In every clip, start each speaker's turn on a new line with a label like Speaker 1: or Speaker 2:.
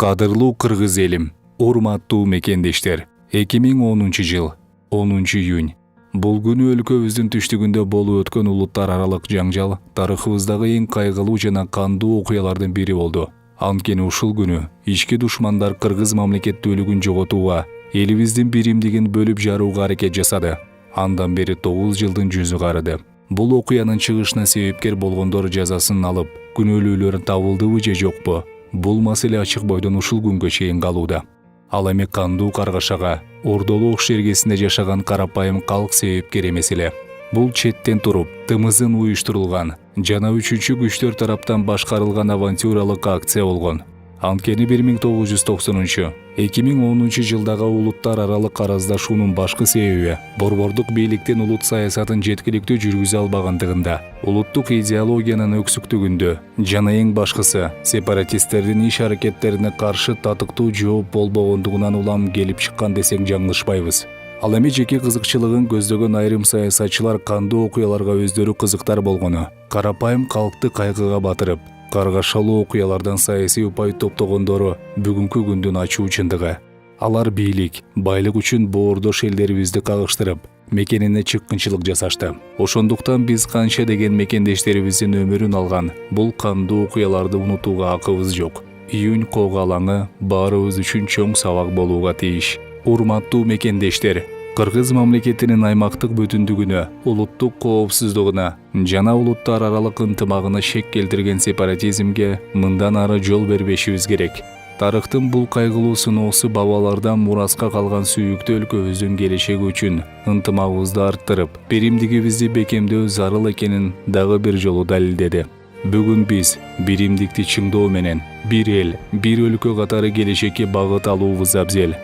Speaker 1: Кадырлуу кыргыз элим, урматтуу мекендештер, 2010 жыл 10 июнь. Бул күнү өлкөбүздүн түштүгүндө болуп өткөн улуттар аралык жаңжал тарыхыбыздагы эң кайгылуу жана кандуу окуялардын бири болду. Анткени ушул күнү ички душмандар кыргыз мамлекеттүүлүгүн жоготууга, элибиздин биримдигин бөлүп жарууга аракет жасады. Андан бери 9 жылдын жүзү карыды. Бул окуянын чыгышына себепкер болгондор жазасын алып, күнөөлүүлөр табылдыбы же жокпу? Бул маселе ачык бойдон ушул күнгө чейин калууда. Ал эми кандуу каргашага, Ордолу Ош жергесинде жашаган карапайым калк себепкер эмес эле. Бул четтен туруп, тымызын уюштурулган жана үчүнчү күчтөр тараптан башкарылган авантюралык акция болгон. Анткени 1990-2010 жылдагы улуттар аралык араздашуунун башкы себеби борбордук бийликтин улут саясатын жеткиликтүү жүргүзө албагандыгында, улуттук идеологиянын өксүктүгүндө жана эң башкысы сепаратисттердин иш-аракеттерине каршы татыктуу жооп болбогондугунан улам келип чыккан десек жаңылышпайбыз. Ал эми жеке кызыкчылыгын көздөгөн айрым саясатчылар кандуу окуяларга өздөрү кызыктар болгону, карапайым калкты кайгыга батырып, каргашалуу окуялардан саясий упай топтогондору бүгүнкү күндүн ачуу чындыгы. Алар бийлик, байлык үчүн боордош элдерибизди кагыштырып, мекенине чыккынчылык жасашты. Ошондуктан биз канча деген мекендештерибиздин өмүрүн алган бул кандуу окуяларды унутууга акыбыз жок. Июнь кого алаңы баарыбыз үчүн чоң сабак болууга тийиш. Урматтуу мекендештер, Кыргыз мамлекетинин аймактык бүтүндүгүнө, улуттук коопсуздугуна жана улуттар аралык ынтымагына шек келтирген сепаратизмге мындан ары жол бербешибиз керек. Тарыхтын бул кайгылуу сыноосу бабалардан мураска калган сүйүктүү өлкөбүздүн келечеги үчүн ынтымагыбызды арттырып, биримдигибизди бекемдөө зарыл экенин дагы бир жолу далилдеди. Бүгүн биз биримдикти чыңдоо менен бир эл, бир өлкө катары келечекке багыт алуубуз абзел.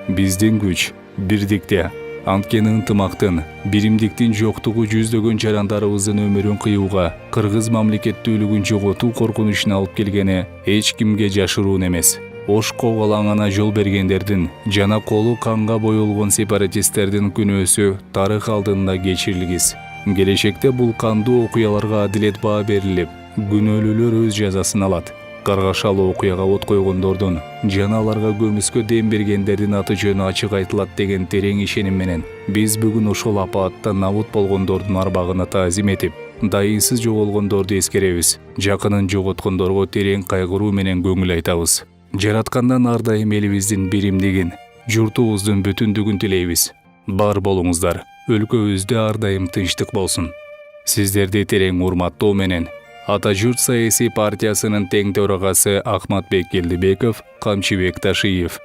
Speaker 1: Биздин күч бирдикте. Анткени ынтымактын, биримдиктин жоктугу жүздөгөн жарандарыбыздын өмүрүн кыюуга, кыргыз мамлекеттүүлүгүн жоготуу коркунучуна алып келгени эч кимге жашыруун эмес. Ош кого алаңына жол бергендердин жана колу канга боелгон сепаратисттердин күнөөсү тарых алдында кечирилгис. Келечекте бул кандуу окуяларга адилет баа берилип, күнөөлүүлөр өз жазасын алат. Каргашалуу окуяга от койгондордун жана аларга көмүскө дем бергендердин аты жөнү ачык айтылат деген терең ишеним менен биз бүгүн ошол апааттан набут болгондордун арбагына таазим этип, дайынсыз жоголгондорду эскеребиз. Жакынын жоготкондорго терең кайгыруу менен көңүл айтабыз. Жараткандан ар дайым элибиздин биримдигин, журтубуздун бүтүндүгүн тилейбиз. Бар болуңуздар, өлкөбүздө ар дайым тынчтык болсун. Сиздерди терең урматтоо менен Ата журт саясий партиясынын тең төрагасы Ахматбек Келдибеков, Камчыбек Ташиев.